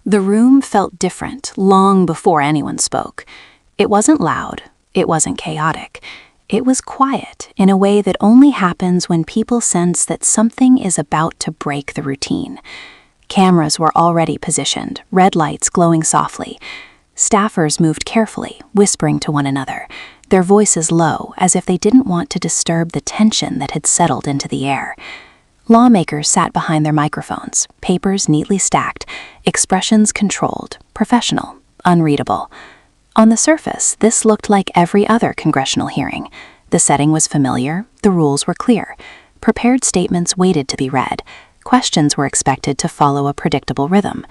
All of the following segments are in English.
The room felt different long before anyone spoke. It wasn't loud, it wasn't chaotic. It was quiet in a way that only happens when people sense that something is about to break the routine. Cameras were already positioned, red lights glowing softly. Staffers moved carefully, whispering to one another, their voices low as if they didn't want to disturb the tension that had settled into the air. Lawmakers sat behind their microphones, papers neatly stacked, expressions controlled, professional, unreadable. On the surface, this looked like every other congressional hearing. The setting was familiar, the rules were clear. Prepared statements waited to be read. Questions were expected to follow a predictable rhythm.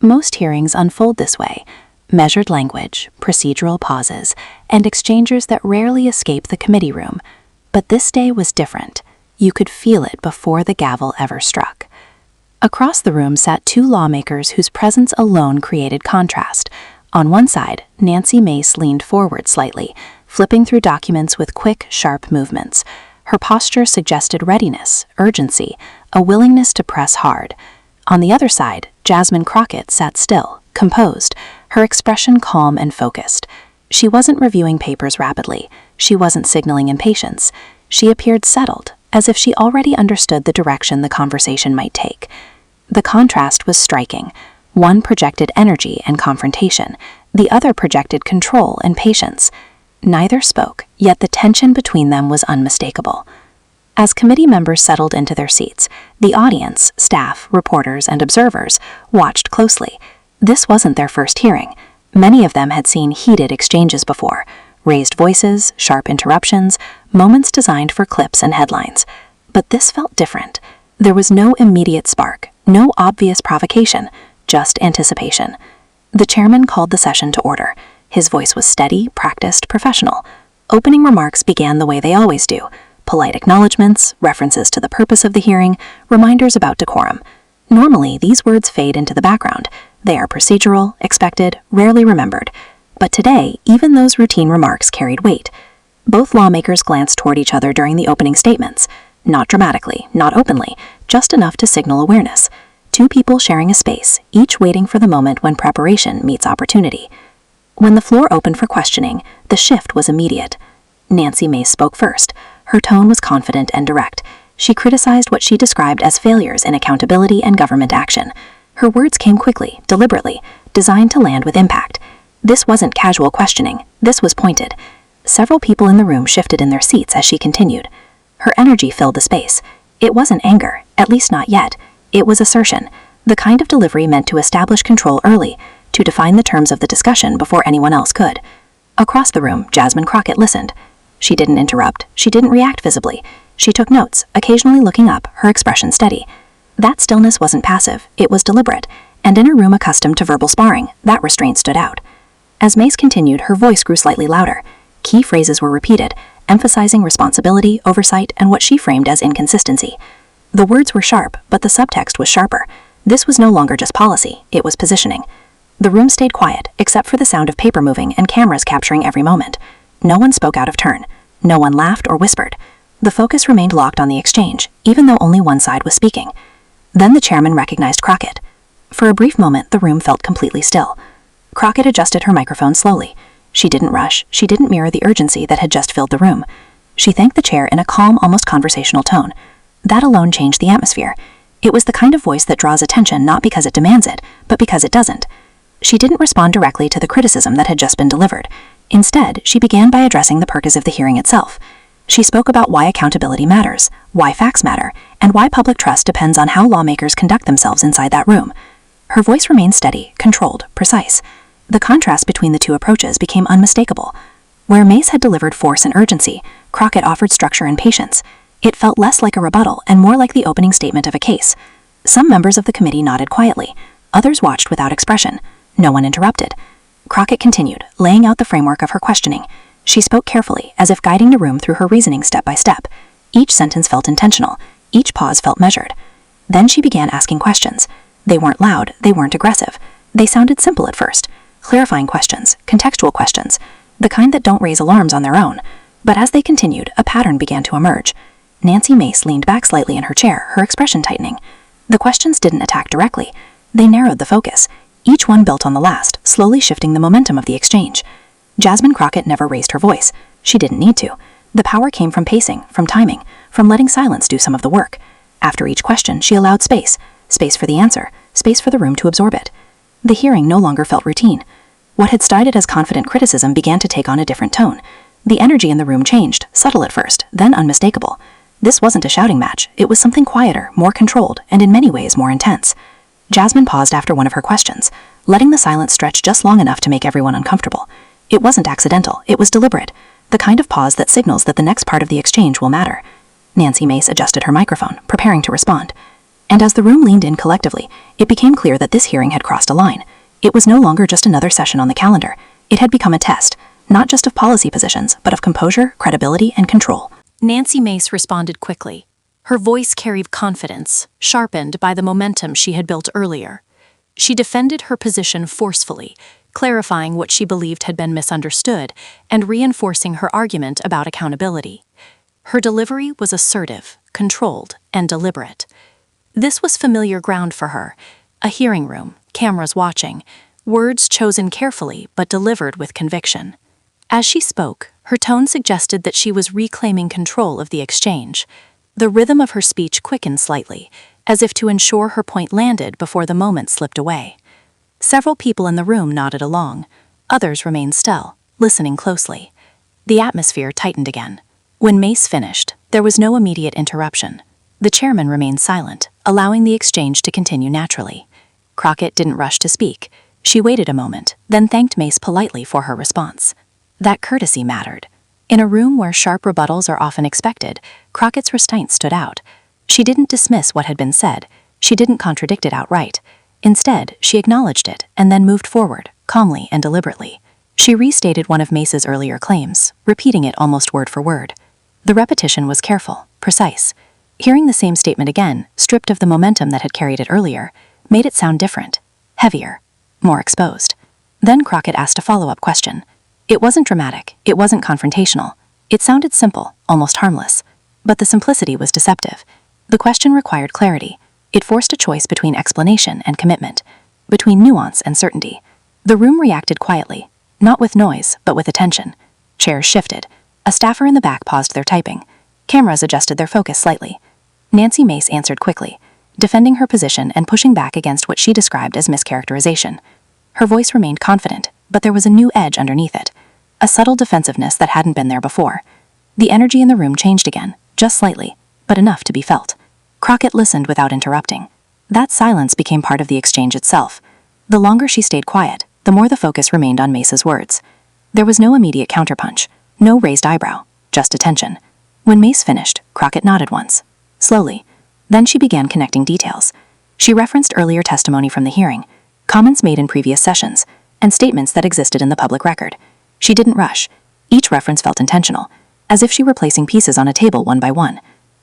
Most hearings unfold this way: measured language, procedural pauses, and exchanges that rarely escape the committee room. But this day was different. You could feel it before the gavel ever struck. Across the room sat two lawmakers whose presence alone created contrast. On one side, Nancy Mace leaned forward slightly, flipping through documents with quick, sharp movements. Her posture suggested readiness, urgency, a willingness to press hard. On the other side, Jasmine Crockett sat still, composed, her expression calm and focused. She wasn't reviewing papers rapidly. She wasn't signaling impatience. She appeared settled, as if she already understood the direction the conversation might take. The contrast was striking. One projected energy and confrontation. The other projected control and patience. Neither spoke, yet the tension between them was unmistakable. As committee members settled into their seats, the audience, staff, reporters, and observers watched closely. This wasn't their first hearing. Many of them had seen heated exchanges before. Raised voices, sharp interruptions, moments designed for clips and headlines. But this felt different. There was no immediate spark, no obvious provocation, just anticipation. The chairman called the session to order. His voice was steady, practiced, professional. Opening remarks began the way they always do: polite acknowledgments, references to the purpose of the hearing, reminders about decorum. Normally, these words fade into the background. They are procedural, expected, rarely remembered. But today, even those routine remarks carried weight. Both lawmakers glanced toward each other during the opening statements. Not dramatically, not openly, just enough to signal awareness. Two people sharing a space, each waiting for the moment when preparation meets opportunity. When the floor opened for questioning, the shift was immediate. Nancy Mace spoke first. Her tone was confident and direct. She criticized what she described as failures in accountability and government action. Her words came quickly, deliberately, designed to land with impact. This wasn't casual questioning. This was pointed. Several people in the room shifted in their seats as she continued. Her energy filled the space. It wasn't anger, at least not yet. It was assertion, the kind of delivery meant to establish control early, to define the terms of the discussion before anyone else could. Across the room, Jasmine Crockett listened. She didn't interrupt. She didn't react visibly. She took notes, occasionally looking up, her expression steady. That stillness wasn't passive. It was deliberate. And in a room accustomed to verbal sparring, that restraint stood out. As Mace continued, her voice grew slightly louder. Key phrases were repeated, emphasizing responsibility, oversight, and what she framed as inconsistency. The words were sharp, but the subtext was sharper. This was no longer just policy, it was positioning. The room stayed quiet, except for the sound of paper moving and cameras capturing every moment. No one spoke out of turn. No one laughed or whispered. The focus remained locked on the exchange, even though only one side was speaking. Then the chairman recognized Crockett. For a brief moment, the room felt completely still. Crockett adjusted her microphone slowly. She didn't rush. She didn't mirror the urgency that had just filled the room. She thanked the chair in a calm, almost conversational tone. That alone changed the atmosphere. It was the kind of voice that draws attention not because it demands it, but because it doesn't. She didn't respond directly to the criticism that had just been delivered. Instead, she began by addressing the purpose of the hearing itself. She spoke about why accountability matters, why facts matter, and why public trust depends on how lawmakers conduct themselves inside that room. Her voice remained steady, controlled, precise. The contrast between the two approaches became unmistakable. Where Mace had delivered force and urgency, Crockett offered structure and patience. It felt less like a rebuttal and more like the opening statement of a case. Some members of the committee nodded quietly. Others watched without expression. No one interrupted. Crockett continued, laying out the framework of her questioning. She spoke carefully, as if guiding the room through her reasoning step by step. Each sentence felt intentional. Each pause felt measured. Then she began asking questions. They weren't loud. They weren't aggressive. They sounded simple at first. Clarifying questions, contextual questions, the kind that don't raise alarms on their own. But as they continued, a pattern began to emerge. Nancy Mace leaned back slightly in her chair, her expression tightening. The questions didn't attack directly. They narrowed the focus. each one built on the last, slowly shifting the momentum of the exchange. Jasmine Crockett never raised her voice. She didn't need to. The power came from pacing, from timing, from letting silence do some of the work. After each question, she allowed space for the answer, space for the room to absorb it. The hearing no longer felt routine. What had started as confident criticism began to take on a different tone. The energy in the room changed, subtle at first, then unmistakable. This wasn't a shouting match. It was something quieter, more controlled, and in many ways more intense. Jasmine paused after one of her questions, letting the silence stretch just long enough to make everyone uncomfortable. It wasn't accidental, it was deliberate, the kind of pause that signals that the next part of the exchange will matter. Nancy Mace adjusted her microphone, preparing to respond. And as the room leaned in collectively, it became clear that this hearing had crossed a line. It was no longer just another session on the calendar. It had become a test, not just of policy positions, but of composure, credibility, and control. Nancy Mace responded quickly. Her voice carried confidence, sharpened by the momentum she had built earlier. She defended her position forcefully, clarifying what she believed had been misunderstood and reinforcing her argument about accountability. Her delivery was assertive, controlled, and deliberate. This was familiar ground for her, a hearing room, cameras watching, words chosen carefully but delivered with conviction. As she spoke, her tone suggested that she was reclaiming control of the exchange. The rhythm of her speech quickened slightly, as if to ensure her point landed before the moment slipped away. Several people in the room nodded along. Others remained still, listening closely. The atmosphere tightened again. When Mace finished, there was no immediate interruption. The chairman remained silent, allowing the exchange to continue naturally. Crockett didn't rush to speak. She waited a moment, then thanked Mace politely for her response. That courtesy mattered. In a room where sharp rebuttals are often expected, Crockett's restraint stood out. She didn't dismiss what had been said. She didn't contradict it outright. Instead, she acknowledged it and then moved forward, calmly and deliberately. She restated one of Mace's earlier claims, repeating it almost word for word. The repetition was careful, precise. Hearing the same statement again, stripped of the momentum that had carried it earlier, made it sound different, heavier, more exposed. Then Crockett asked a follow-up question. It wasn't dramatic, it wasn't confrontational. It sounded simple, almost harmless. But the simplicity was deceptive. The question required clarity. It forced a choice between explanation and commitment, between nuance and certainty. The room reacted quietly, not with noise, but with attention. Chairs shifted. A staffer in the back paused their typing. Cameras adjusted their focus slightly. Nancy Mace answered quickly, defending her position and pushing back against what she described as mischaracterization. Her voice remained confident, but there was a new edge underneath it, a subtle defensiveness that hadn't been there before. The energy in the room changed again, just slightly, but enough to be felt. Crockett listened without interrupting. That silence became part of the exchange itself. The longer she stayed quiet, the more the focus remained on Mace's words. There was no immediate counterpunch, no raised eyebrow, just attention. When Mace finished, Crockett nodded once, slowly. Then she began connecting details. She referenced earlier testimony from the hearing, comments made in previous sessions, and statements that existed in the public record. She didn't rush. Each reference felt intentional, as if she were placing pieces on a table one by one.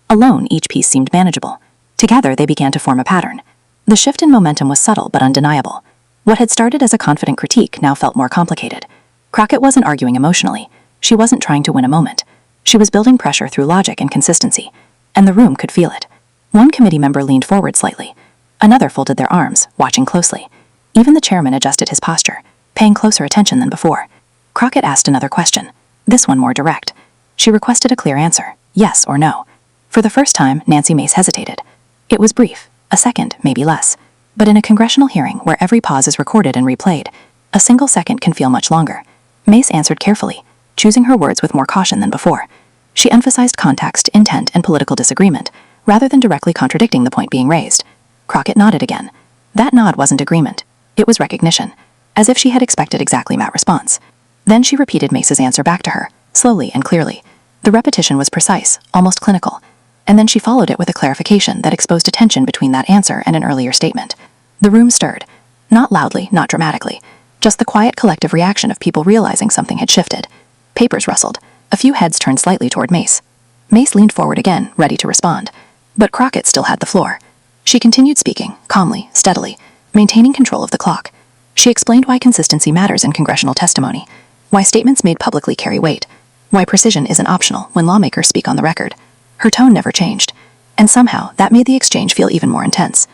Alone, each piece seemed manageable. Together, they began to form a pattern. The shift in momentum was subtle but undeniable. What had started as a confident critique now felt more complicated. Crockett wasn't arguing emotionally. She wasn't trying to win a moment. She was building pressure through logic and consistency, and the room could feel it. One committee member leaned forward slightly. Another folded their arms, watching closely. Even the chairman adjusted his posture, paying closer attention than before. Crockett asked another question, this one more direct. She requested a clear answer, yes or no. For the first time, Nancy Mace hesitated. It was brief, a second, maybe less. But in a congressional hearing where every pause is recorded and replayed, a single second can feel much longer. Mace answered carefully, choosing her words with more caution than before. She emphasized context, intent, and political disagreement, rather than directly contradicting the point being raised. Crockett nodded again. That nod wasn't agreement. It was recognition, as if she had expected exactly that response. Then she repeated Mace's answer back to her, slowly and clearly. The repetition was precise, almost clinical, and then she followed it with a clarification that exposed a tension between that answer and an earlier statement. The room stirred. Not loudly, not dramatically, just the quiet collective reaction of people realizing something had shifted. Papers rustled. A few heads turned slightly toward Mace. Mace leaned forward again, ready to respond. But Crockett still had the floor. She continued speaking, calmly, steadily, maintaining control of the clock. She explained why consistency matters in congressional testimony, why statements made publicly carry weight, why precision isn't optional when lawmakers speak on the record. Her tone never changed, and somehow that made the exchange feel even more intense.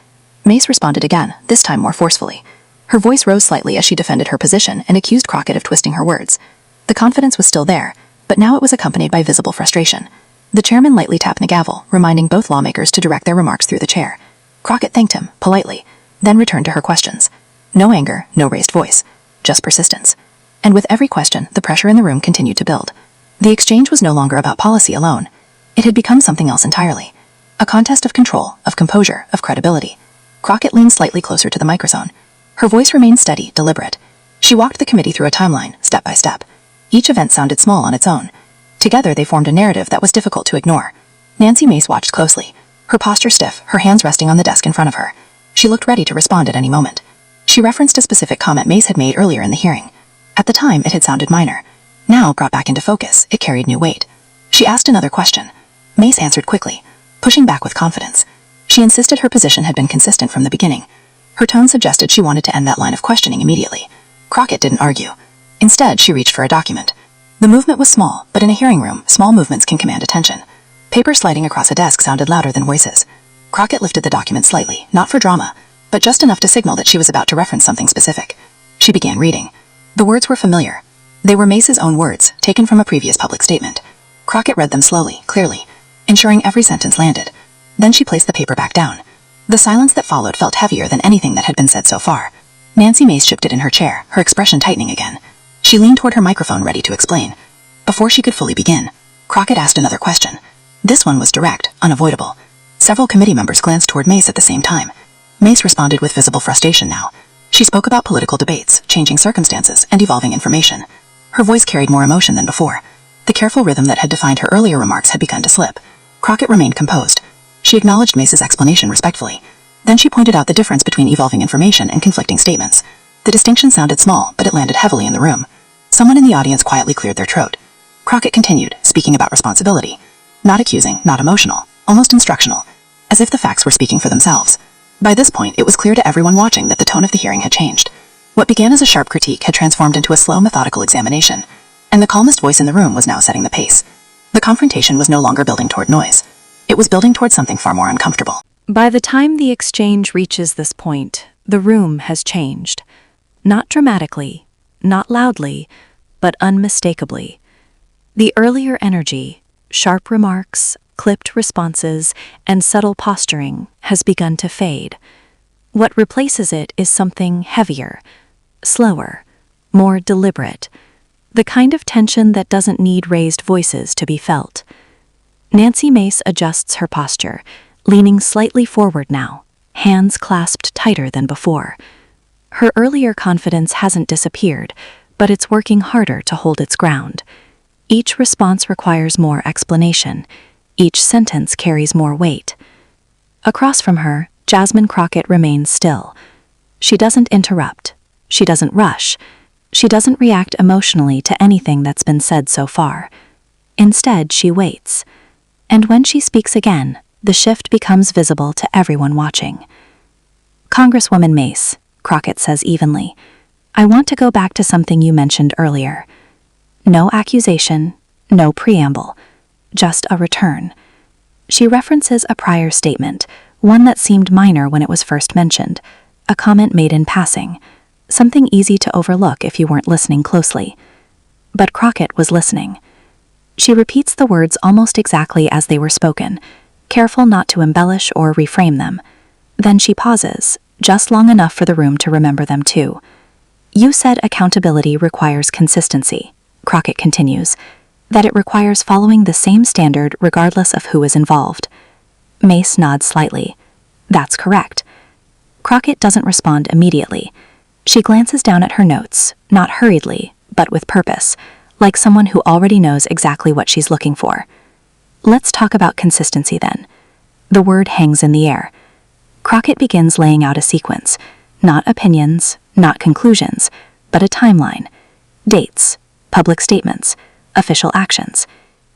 Mace responded again, this time more forcefully. Her voice rose slightly as she defended her position and accused Crockett of twisting her words. The confidence was still there, but now it was accompanied by visible frustration. The chairman lightly tapped the gavel, reminding both lawmakers to direct their remarks through the chair. Crockett thanked him, politely, then returned to her questions. No anger, no raised voice, just persistence. And with every question, the pressure in the room continued to build. The exchange was no longer about policy alone. It had become something else entirely. A contest of control, of composure, of credibility. Crockett leaned slightly closer to the microphone. Her voice remained steady, deliberate. She walked the committee through a timeline, step by step. Each event sounded small on its own. Together they formed a narrative that was difficult to ignore. Nancy Mace watched closely, her posture stiff, her hands resting on the desk in front of her. She looked ready to respond at any moment. She referenced a specific comment Mace had made earlier in the hearing. At the time, it had sounded minor. Now, brought back into focus, it carried new weight. She asked another question. Mace answered quickly, pushing back with confidence. She insisted her position had been consistent from the beginning. Her tone suggested she wanted to end that line of questioning immediately. Crockett didn't argue. Instead, she reached for a document. The movement was small, but in a hearing room, small movements can command attention. Paper sliding across a desk sounded louder than voices. Crockett lifted the document slightly, not for drama, but just enough to signal that she was about to reference something specific. She began reading. The words were familiar. They were Mace's own words, taken from a previous public statement. Crockett read them slowly, clearly, ensuring every sentence landed. Then she placed the paper back down. The silence that followed felt heavier than anything that had been said so far. Nancy Mace shifted in her chair, her expression tightening again. She leaned toward her microphone, ready to explain. Before she could fully begin, Crockett asked another question. This one was direct, unavoidable. Several committee members glanced toward Mace at the same time. Mace responded with visible frustration now. She spoke about political debates, changing circumstances, and evolving information. Her voice carried more emotion than before. The careful rhythm that had defined her earlier remarks had begun to slip. Crockett remained composed. She acknowledged Mace's explanation respectfully. Then she pointed out the difference between evolving information and conflicting statements. The distinction sounded small, but it landed heavily in the room. Someone in the audience quietly cleared their throat. Crockett continued, speaking about responsibility. Not accusing, not emotional, almost instructional, as if the facts were speaking for themselves. By this point, it was clear to everyone watching that the tone of the hearing had changed. What began as a sharp critique had transformed into a slow, methodical examination, and the calmest voice in the room was now setting the pace. The confrontation was no longer building toward noise. It was building toward something far more uncomfortable. By the time the exchange reaches this point, the room has changed. Not dramatically, not loudly, but unmistakably. The earlier energy, sharp remarks, clipped responses, and subtle posturing has begun to fade. What replaces it is something heavier, slower, more deliberate, the kind of tension that doesn't need raised voices to be felt. Nancy Mace adjusts her posture, leaning slightly forward now, hands clasped tighter than before. Her earlier confidence hasn't disappeared, but it's working harder to hold its ground. Each response requires more explanation. Each sentence carries more weight. Across from her, Jasmine Crockett remains still. She doesn't interrupt. She doesn't rush. She doesn't react emotionally to anything that's been said so far. Instead, she waits. And when she speaks again, the shift becomes visible to everyone watching. Congresswoman Mace, Crockett says evenly, I want to go back to something you mentioned earlier. No accusation, no preamble, just a return. She references a prior statement, one that seemed minor when it was first mentioned, a comment made in passing, something easy to overlook if you weren't listening closely. But Crockett was listening. She repeats the words almost exactly as they were spoken, careful not to embellish or reframe them. Then she pauses, just long enough for the room to remember them too. You said accountability requires consistency, Crockett continues, that it requires following the same standard regardless of who is involved. Mace nods slightly. That's correct. Crockett doesn't respond immediately. She glances down at her notes, not hurriedly, but with purpose, like someone who already knows exactly what she's looking for. Let's talk about consistency then. The word hangs in the air. Crockett begins laying out a sequence, not opinions, not conclusions, but a timeline. Dates, public statements, official actions.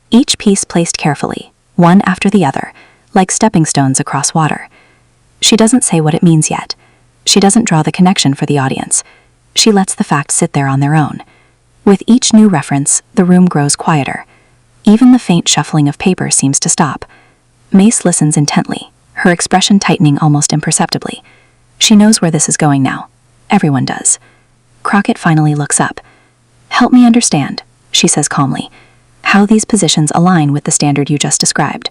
Each piece placed carefully, one after the other, like stepping stones across water. She doesn't say what it means yet. She doesn't draw the connection for the audience. She lets the facts sit there on their own. With each new reference, the room grows quieter. Even the faint shuffling of paper seems to stop. Mace listens intently, her expression tightening almost imperceptibly. She knows where this is going now, Everyone does. Crockett finally looks up. "Help me understand," she says calmly, "how these positions align with the standard you just described."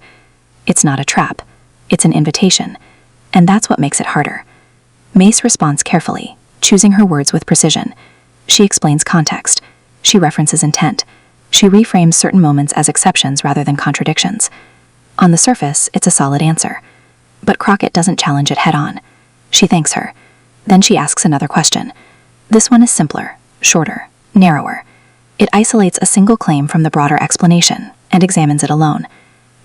It's not a trap. It's an invitation. And that's what makes it harder. Mace responds carefully, choosing her words with precision. She explains context. She references intent. She reframes certain moments as exceptions rather than contradictions. On the surface, it's a solid answer. But Crockett doesn't challenge it head-on. She thanks her. Then she asks another question. This one is simpler, shorter, narrower. It isolates a single claim from the broader explanation and examines it alone.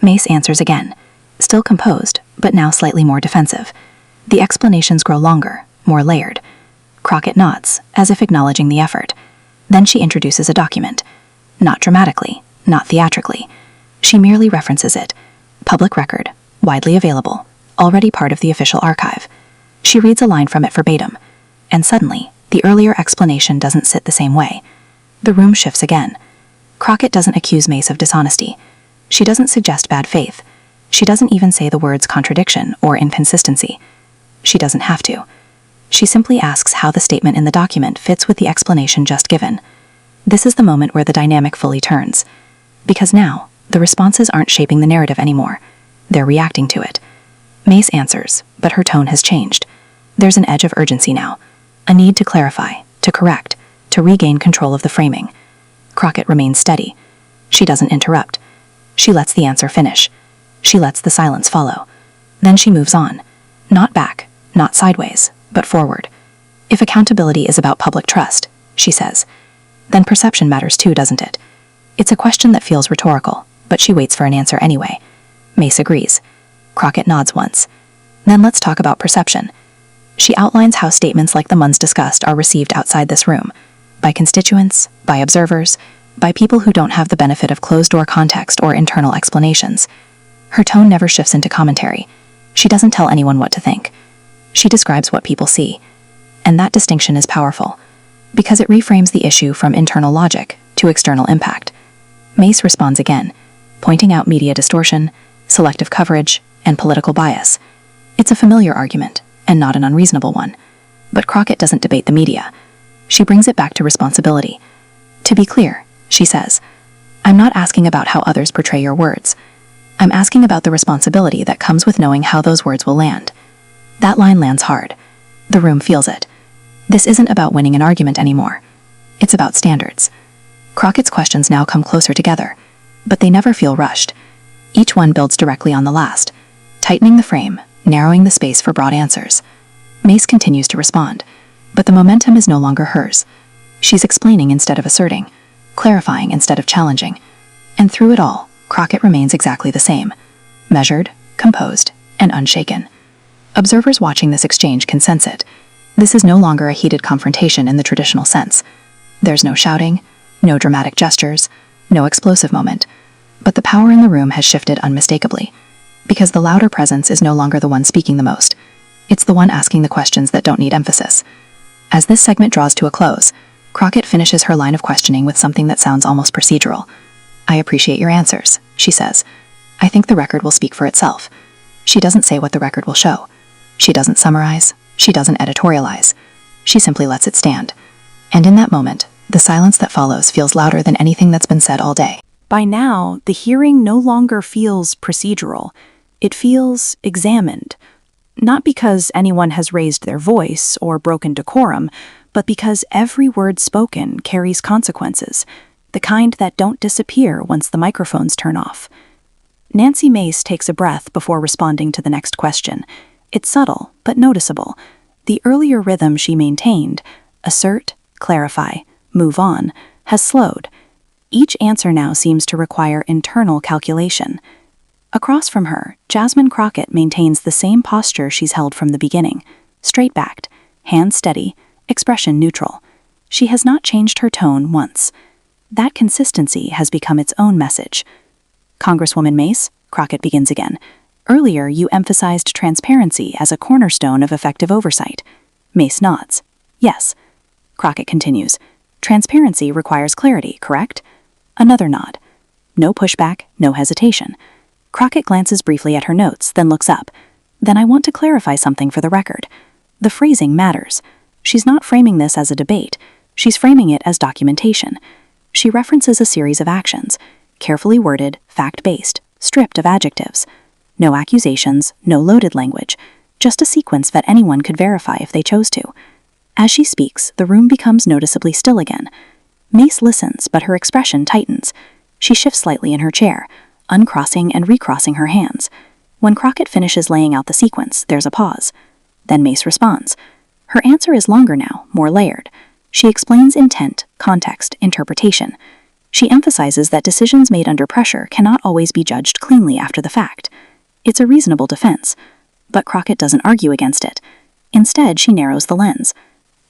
Mace answers again, still composed, but now slightly more defensive. The explanations grow longer, more layered. Crockett nods, as if acknowledging the effort. Then she introduces a document. Not dramatically, not theatrically. She merely references it. Public record, widely available, already part of the official archive. She reads a line from it verbatim. And suddenly, the earlier explanation doesn't sit the same way. The room shifts again. Crockett doesn't accuse Mace of dishonesty. She doesn't suggest bad faith. She doesn't even say the words contradiction or inconsistency. She doesn't have to. She simply asks how the statement in the document fits with the explanation just given. This is the moment where the dynamic fully turns. Because now, the responses aren't shaping the narrative anymore. They're reacting to it. Mace answers, but her tone has changed. There's an edge of urgency now. A need to clarify, to correct, to regain control of the framing. Crockett remains steady. She doesn't interrupt. She lets the answer finish. She lets the silence follow. Then she moves on. Not back, not sideways, but forward. If accountability is about public trust, she says, then perception matters too, doesn't it? It's a question that feels rhetorical, but she waits for an answer anyway. Mace agrees. Crockett nods once. Then let's talk about perception. She outlines how statements like the ones discussed are received outside this room, by constituents, by observers, by people who don't have the benefit of closed-door context or internal explanations. Her tone never shifts into commentary. She doesn't tell anyone what to think. She describes what people see. And that distinction is powerful, because it reframes the issue from internal logic to external impact. Mace responds again, pointing out media distortion, selective coverage, and political bias. It's a familiar argument, and not an unreasonable one. But Crockett doesn't debate the media. She brings it back to responsibility. To be clear, she says, I'm not asking about how others portray your words. I'm asking about the responsibility that comes with knowing how those words will land. That line lands hard. The room feels it. This isn't about winning an argument anymore. It's about standards. Crockett's questions now come closer together, but they never feel rushed. Each one builds directly on the last, tightening the frame, narrowing the space for broad answers. Mace continues to respond, but the momentum is no longer hers. She's explaining instead of asserting, clarifying instead of challenging. And through it all, Crockett remains exactly the same, measured, composed, and unshaken. Observers watching this exchange can sense it. This is no longer a heated confrontation in the traditional sense. There's no shouting, no dramatic gestures, no explosive moment. But the power in the room has shifted unmistakably, because the louder presence is no longer the one speaking the most. It's the one asking the questions that don't need emphasis. As this segment draws to a close, Crockett finishes her line of questioning with something that sounds almost procedural. I appreciate your answers, she says. I think the record will speak for itself. She doesn't say what the record will show. She doesn't summarize. She doesn't editorialize. She simply lets it stand. And in that moment, the silence that follows feels louder than anything that's been said all day. By now, the hearing no longer feels procedural. It feels examined. Not because anyone has raised their voice or broken decorum, but because every word spoken carries consequences, the kind that don't disappear once the microphones turn off. Nancy Mace takes a breath before responding to the next question. It's subtle, but noticeable. The earlier rhythm she maintained, assert, clarify, move on, has slowed. Each answer now seems to require internal calculation. Across from her, Jasmine Crockett maintains the same posture she's held from the beginning, straight-backed, hands steady, expression neutral. She has not changed her tone once. That consistency has become its own message. Congresswoman Mace, Crockett begins again. Earlier, you emphasized transparency as a cornerstone of effective oversight. Mace nods. Yes. Crockett continues. Transparency requires clarity, correct? Another nod. No pushback, no hesitation. Crockett glances briefly at her notes, then looks up. Then I want to clarify something for the record. The phrasing matters. She's not framing this as a debate. She's framing it as documentation. She references a series of actions, carefully worded, fact-based, stripped of adjectives. No accusations, no loaded language, just a sequence that anyone could verify if they chose to. As she speaks, the room becomes noticeably still again. Mace listens, but her expression tightens. She shifts slightly in her chair, uncrossing and recrossing her hands. When Crockett finishes laying out the sequence, there's a pause. Then Mace responds. Her answer is longer now, more layered. She explains intent, context, interpretation. She emphasizes that decisions made under pressure cannot always be judged cleanly after the fact. It's a reasonable defense. But Crockett doesn't argue against it. Instead, she narrows the lens.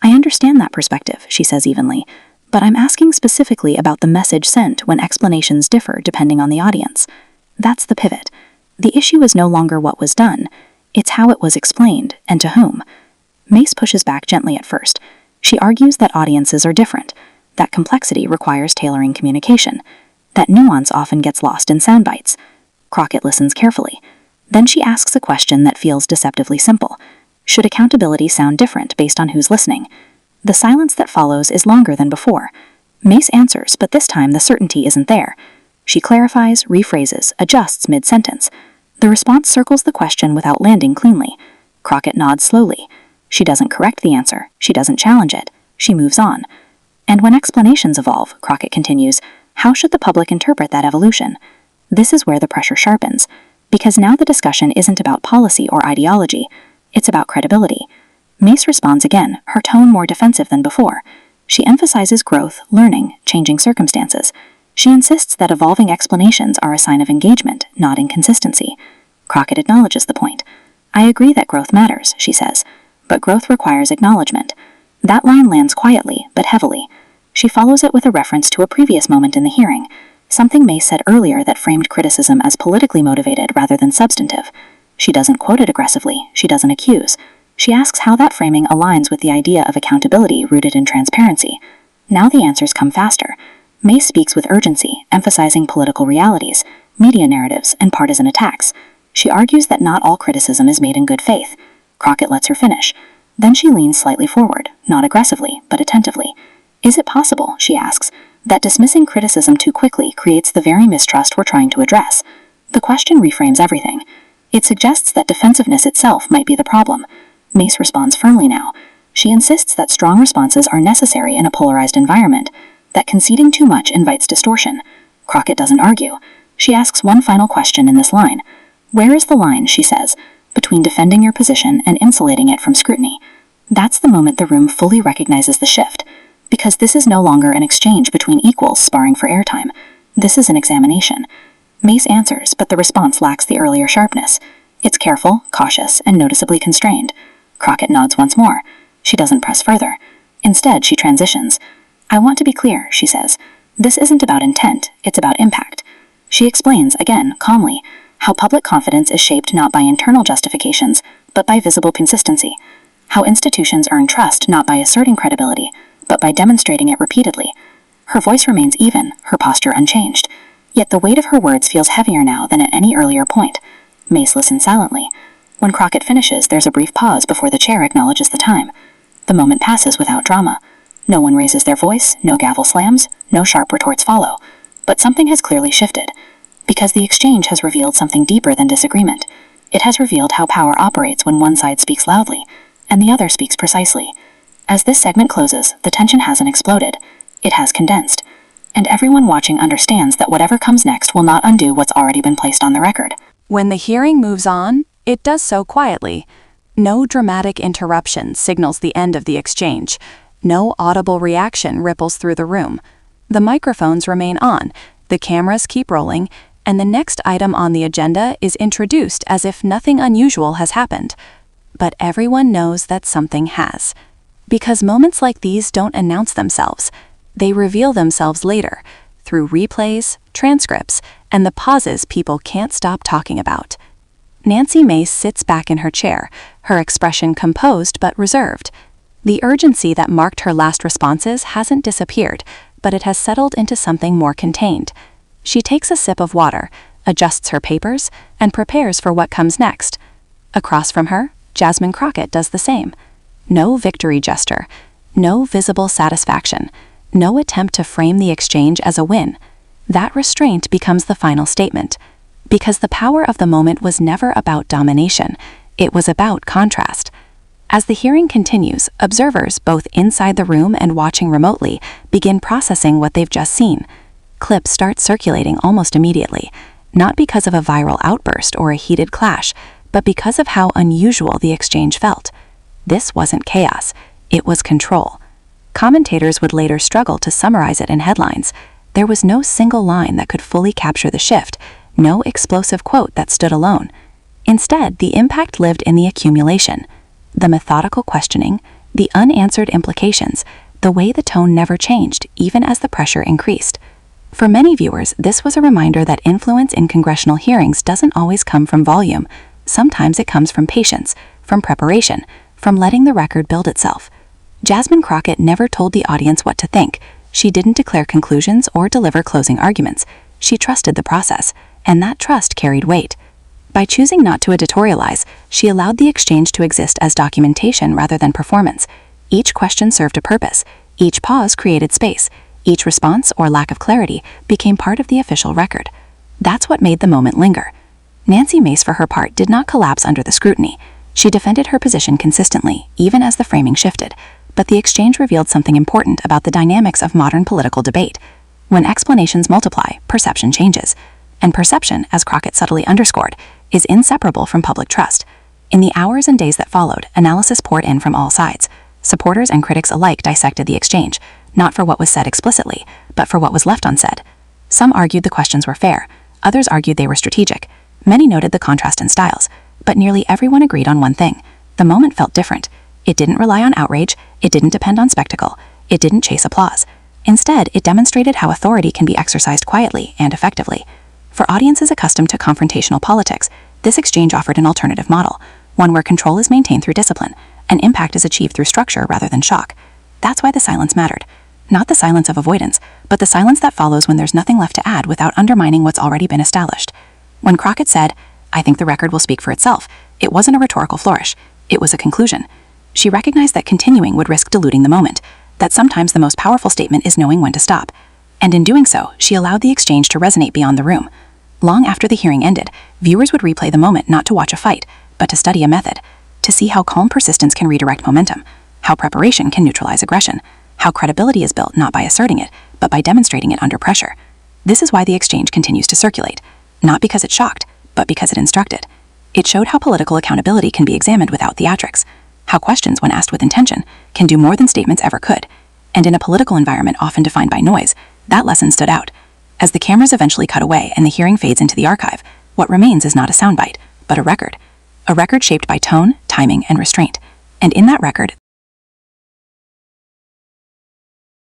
I understand that perspective, she says evenly, but I'm asking specifically about the message sent when explanations differ depending on the audience. That's the pivot. The issue is no longer what was done. It's how it was explained, and to whom. Mace pushes back gently at first. She argues that audiences are different, that complexity requires tailoring communication, that nuance often gets lost in sound bites. Crockett listens carefully. Then she asks a question that feels deceptively simple. Should accountability sound different based on who's listening? The silence that follows is longer than before. Mace answers, but this time the certainty isn't there. She clarifies, rephrases, adjusts mid-sentence. The response circles the question without landing cleanly. Crockett nods slowly. She doesn't correct the answer. She doesn't challenge it. She moves on. And when explanations evolve, Crockett continues, how should the public interpret that evolution? This is where the pressure sharpens, because now the discussion isn't about policy or ideology. It's about credibility. Mace responds again, her tone more defensive than before. She emphasizes growth, learning, changing circumstances. She insists that evolving explanations are a sign of engagement, not inconsistency. Crockett acknowledges the point. I agree that growth matters, she says, but growth requires acknowledgement. That line lands quietly, but heavily. She follows it with a reference to a previous moment in the hearing, something Mace said earlier that framed criticism as politically motivated rather than substantive. She doesn't quote it aggressively, she doesn't accuse. She asks how that framing aligns with the idea of accountability rooted in transparency. Now the answers come faster. Mace speaks with urgency, emphasizing political realities, media narratives, and partisan attacks. She argues that not all criticism is made in good faith. Crockett lets her finish. Then she leans slightly forward, not aggressively, but attentively. Is it possible, she asks, that dismissing criticism too quickly creates the very mistrust we're trying to address? The question reframes everything. It suggests that defensiveness itself might be the problem. Mace responds firmly now. She insists that strong responses are necessary in a polarized environment, that conceding too much invites distortion. Crockett doesn't argue. She asks one final question in this line. Where is the line, she says, between defending your position and insulating it from scrutiny? That's the moment the room fully recognizes the shift, because this is no longer an exchange between equals sparring for airtime. This is an examination. Mace answers, but the response lacks the earlier sharpness. It's careful, cautious, and noticeably constrained. Crockett nods once more. She doesn't press further. Instead, she transitions. I want to be clear, she says. This isn't about intent, it's about impact. She explains, again, calmly, how public confidence is shaped not by internal justifications, but by visible consistency. How institutions earn trust not by asserting credibility, but by demonstrating it repeatedly. Her voice remains even, her posture unchanged. Yet the weight of her words feels heavier now than at any earlier point. Mace listens silently. When Crockett finishes, there's a brief pause before the chair acknowledges the time. The moment passes without drama. No one raises their voice, no gavel slams, no sharp retorts follow. But something has clearly shifted. Because the exchange has revealed something deeper than disagreement. It has revealed how power operates when one side speaks loudly, and the other speaks precisely. As this segment closes, the tension hasn't exploded. It has condensed. And everyone watching understands that whatever comes next will not undo what's already been placed on the record. When the hearing moves on, it does so quietly. No dramatic interruption signals the end of the exchange. No audible reaction ripples through the room. The microphones remain on, the cameras keep rolling, and the next item on the agenda is introduced as if nothing unusual has happened. But everyone knows that something has. Because moments like these don't announce themselves. They reveal themselves later, through replays, transcripts, and the pauses people can't stop talking about. Nancy Mace sits back in her chair, her expression composed but reserved. The urgency that marked her last responses hasn't disappeared, but it has settled into something more contained. She takes a sip of water, adjusts her papers, and prepares for what comes next. Across from her, Jasmine Crockett does the same. No victory gesture. No visible satisfaction. No attempt to frame the exchange as a win. That restraint becomes the final statement. Because the power of the moment was never about domination. It was about contrast. As the hearing continues, observers, both inside the room and watching remotely, begin processing what they've just seen. Clips start circulating almost immediately, not because of a viral outburst or a heated clash, but because of how unusual the exchange felt. This wasn't chaos, it was control. Commentators would later struggle to summarize it in headlines. There was no single line that could fully capture the shift, no explosive quote that stood alone. Instead, the impact lived in the accumulation. The methodical questioning, the unanswered implications, the way the tone never changed, even as the pressure increased. For many viewers, this was a reminder that influence in congressional hearings doesn't always come from volume. Sometimes it comes from patience, from preparation, from letting the record build itself. Jasmine Crockett never told the audience what to think. She didn't declare conclusions or deliver closing arguments. She trusted the process, and that trust carried weight. By choosing not to editorialize, she allowed the exchange to exist as documentation rather than performance. Each question served a purpose. Each pause created space. Each response or lack of clarity became part of the official record. That's what made the moment linger. Nancy Mace, for her part, did not collapse under the scrutiny. She defended her position consistently, even as the framing shifted. But the exchange revealed something important about the dynamics of modern political debate. When explanations multiply, perception changes. And perception, as Crockett subtly underscored, is inseparable from public trust. In the hours and days that followed, analysis poured in from all sides. Supporters and critics alike dissected the exchange, not for what was said explicitly, but for what was left unsaid. Some argued the questions were fair, others argued they were strategic. Many noted the contrast in styles, but nearly everyone agreed on one thing. The moment felt different. It didn't rely on outrage, it didn't depend on spectacle, it didn't chase applause. Instead, it demonstrated how authority can be exercised quietly and effectively. For audiences accustomed to confrontational politics, this exchange offered an alternative model, one where control is maintained through discipline, and impact is achieved through structure rather than shock. That's why the silence mattered. Not the silence of avoidance, but the silence that follows when there's nothing left to add without undermining what's already been established. When Crockett said, "I think the record will speak for itself," it wasn't a rhetorical flourish, it was a conclusion. She recognized that continuing would risk diluting the moment, that sometimes the most powerful statement is knowing when to stop. And in doing so, she allowed the exchange to resonate beyond the room. Long after the hearing ended, viewers would replay the moment not to watch a fight, but to study a method, to see how calm persistence can redirect momentum, how preparation can neutralize aggression, how credibility is built not by asserting it, but by demonstrating it under pressure. This is why the exchange continues to circulate, not because it shocked, but because it instructed. It showed how political accountability can be examined without theatrics, how questions, when asked with intention, can do more than statements ever could. And in a political environment often defined by noise, that lesson stood out. As the cameras eventually cut away and the hearing fades into the archive, what remains is not a soundbite, but a record shaped by tone, timing, and restraint. And in that record,